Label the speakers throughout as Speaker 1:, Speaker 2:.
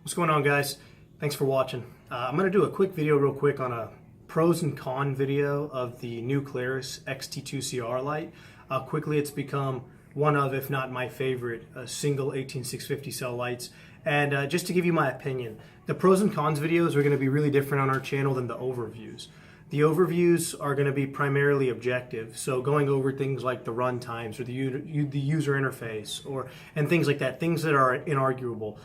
Speaker 1: What's going on, guys? Thanks for watching. I'm going to do a quick video real quick on a pros and con video of the new Klarus XT2CR light. Quickly, it's become one of, if not my favorite, single 18650 cell lights. And just to give you my opinion, the pros and cons videos are going to be really different on our channel than the overviews. The overviews are going to be primarily objective, so going over things like the run times or the user interface and things like that, things that are inarguable.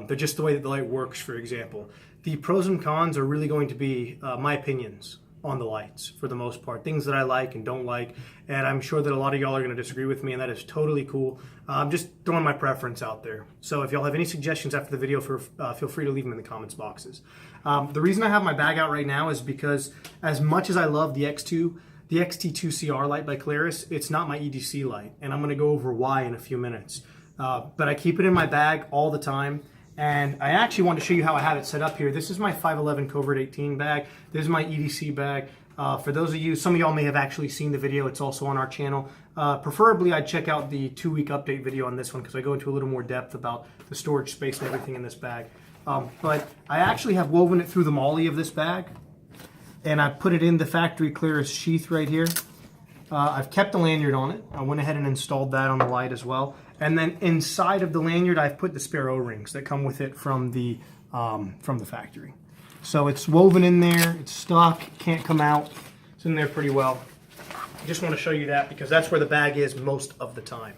Speaker 1: They're just the way that the light works, for example. The pros and cons are really going to be my opinions on the lights for the most part, things that I like and don't like, and I'm sure that a lot of y'all are going to disagree with me, and that is totally cool. I'm just throwing my preference out there. So if y'all have any suggestions after the video, feel free to leave them in the comments boxes. The reason I have my bag out right now is because as much as I love the XT2CR light by Klarus, it's not my EDC light, and I'm going to go over why in a few minutes. But I keep it in my bag all the time. And I actually want to show you how I have it set up here. This is my 511 Covert 18 bag. This is my EDC bag. For those of you, some of y'all may have actually seen the video. It's also on our channel. Preferably, I'd check out the 2-week update video on this one because I go into a little more depth about the storage space and everything in this bag. But I actually have woven it through the MOLLE of this bag, and I put it in the factory Klarus sheath right here. I've kept the lanyard on it. I went ahead and installed that on the light as well. And then inside of the lanyard, I've put the spare O-rings that come with it from the factory. So it's woven in there, it's stuck, can't come out. It's in there pretty well. I just want to show you that because that's where the bag is most of the time.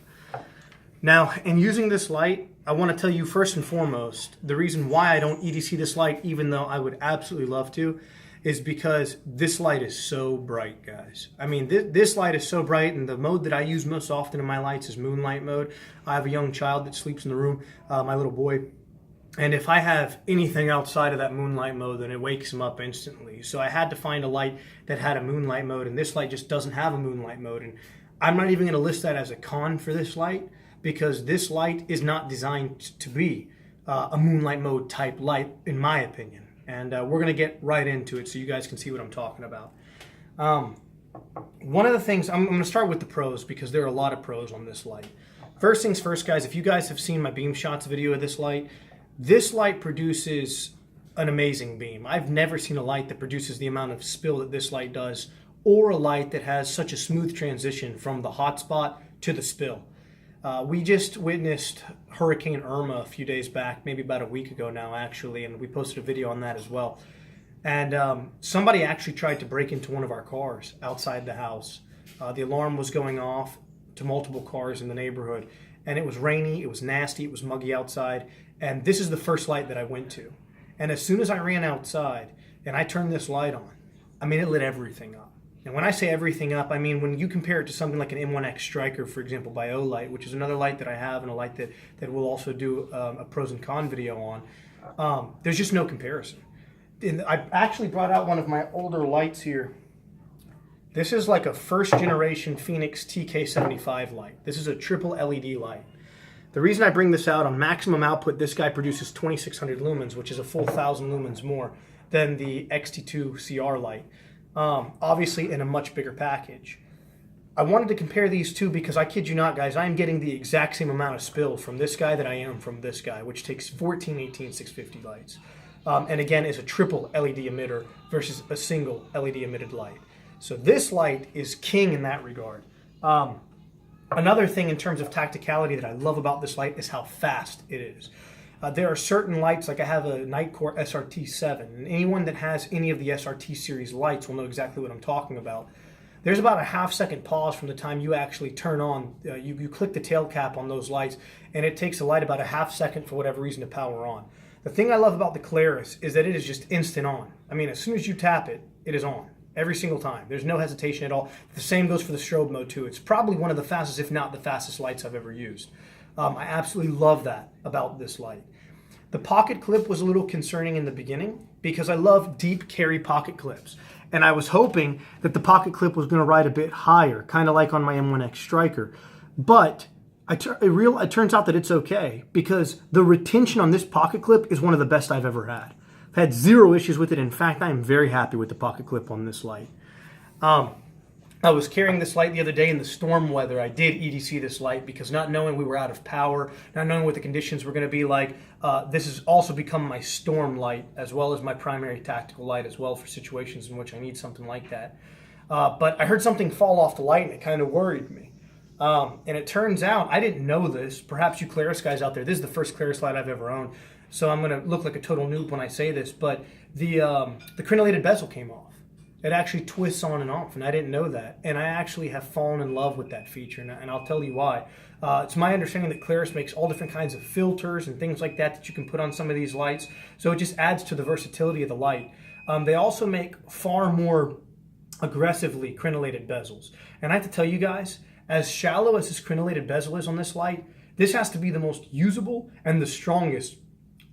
Speaker 1: Now, in using this light, I want to tell you first and foremost, the reason why I don't EDC this light, even though I would absolutely love to, is because this light is so bright, guys. I mean, this light is so bright, and the mode that I use most often in my lights is Moonlight mode. I have a young child that sleeps in the room, my little boy, and if I have anything outside of that Moonlight mode, then it wakes him up instantly. So I had to find a light that had a Moonlight mode, and this light just doesn't have a Moonlight mode. And I'm not even going to list that as a con for this light, because this light is not designed to be a Moonlight mode type light, in my opinion. And we're going to get right into it so you guys can see what I'm talking about. One of the things, I'm going to start with the pros because there are a lot of pros on this light. First things first, guys, if you guys have seen my beam shots video of this light produces an amazing beam. I've never seen a light that produces the amount of spill that this light does, or a light that has such a smooth transition from the hotspot to the spill. We just witnessed Hurricane Irma a few days back, maybe about a week ago now actually, and we posted a video on that as well. And somebody actually tried to break into one of our cars outside the house. The alarm was going off to multiple cars in the neighborhood, and it was rainy, it was nasty, it was muggy outside, and this is the first light that I went to. And as soon as I ran outside and I turned this light on, I mean, it lit everything up. And when I say everything up, I mean when you compare it to something like an M1X Striker, for example, by Olight, which is another light that I have and a light that we'll also do a pros and con video on, there's just no comparison. And I actually brought out one of my older lights here. This is like a first generation Phoenix TK75 light. This is a triple LED light. The reason I bring this out, on maximum output, this guy produces 2600 lumens, which is a full 1000 lumens more than the XT2CR light. Obviously in a much bigger package. I wanted to compare these two because I kid you not, guys, I am getting the exact same amount of spill from this guy that I am from this guy, which takes 14 18650 lights. And again, is a triple LED emitter versus a single LED emitted light. So this light is king in that regard. Another thing in terms of tacticality that I love about this light is how fast it is. There are certain lights, like I have a Nightcore SRT7, and anyone that has any of the SRT series lights will know exactly what I'm talking about. There's about a half-second pause from the time you actually turn on, you click the tail cap on those lights, and it takes the light about a half-second for whatever reason to power on. The thing I love about the Klarus is that it is just instant on. I mean, as soon as you tap it, it is on. Every single time. There's no hesitation at all. The same goes for the strobe mode too. It's probably one of the fastest, if not the fastest lights I've ever used. I absolutely love that about this light. The pocket clip was a little concerning in the beginning because I love deep carry pocket clips. And I was hoping that the pocket clip was going to ride a bit higher, kind of like on my M1X Striker. But it turns out that it's okay because the retention on this pocket clip is one of the best I've ever had. I've had zero issues with it. In fact, I am very happy with the pocket clip on this light. I was carrying this light the other day in the storm weather. I did EDC this light because not knowing we were out of power, not knowing what the conditions were going to be like, this has also become my storm light as well as my primary tactical light as well for situations in which I need something like that. But I heard something fall off the light and it kind of worried me. And it turns out, I didn't know this, perhaps you Klarus guys out there, this is the first Klarus light I've ever owned, so I'm going to look like a total noob when I say this, but the crenellated bezel came off. It actually twists on and off, and I didn't know that. And I actually have fallen in love with that feature, and I'll tell you why. It's my understanding that Klarus makes all different kinds of filters and things like that that you can put on some of these lights, so it just adds to the versatility of the light. They also make far more aggressively crenellated bezels. And I have to tell you guys, as shallow as this crenellated bezel is on this light, this has to be the most usable and the strongest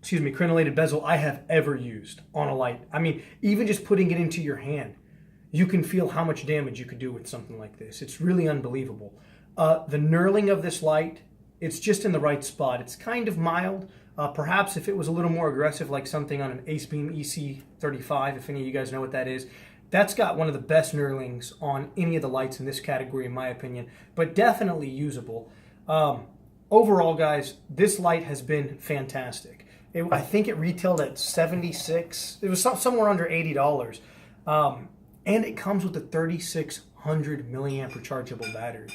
Speaker 1: crenellated bezel I have ever used on a light. I mean, even just putting it into your hand, you can feel how much damage you could do with something like this. It's really unbelievable. The knurling of this light, it's just in the right spot. It's kind of mild. Perhaps if it was a little more aggressive, like something on an AceBeam EC35, if any of you guys know what that is, that's got one of the best knurlings on any of the lights in this category, in my opinion, but definitely usable. Overall, guys, this light has been fantastic. I think it retailed at $76. It was somewhere under $80. And it comes with a 3600 milliamp rechargeable battery.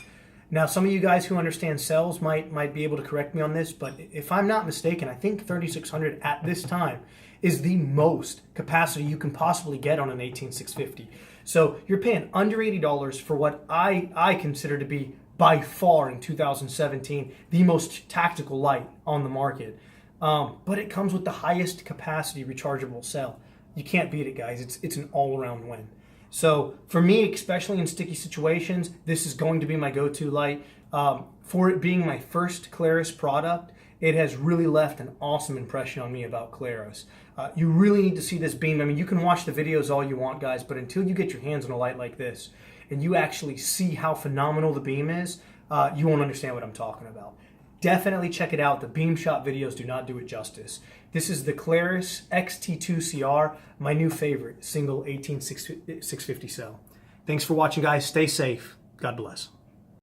Speaker 1: Now, some of you guys who understand cells might be able to correct me on this, but if I'm not mistaken, I think 3600 at this time is the most capacity you can possibly get on an 18650. So you're paying under $80 for what I consider to be, by far in 2017, the most tactical light on the market. But it comes with the highest capacity rechargeable cell. You can't beat it, guys. It's an all-around win. So for me, especially in sticky situations, this is going to be my go-to light. For it being my first Klarus product, it has really left an awesome impression on me about Klarus. You really need to see this beam. I mean, you can watch the videos all you want, guys, but until you get your hands on a light like this and you actually see how phenomenal the beam is, you won't understand what I'm talking about. Definitely check it out. The beam shot videos do not do it justice. This is the Klarus XT2CR, my new favorite single 18650 cell. Thanks for watching, guys. Stay safe. God bless.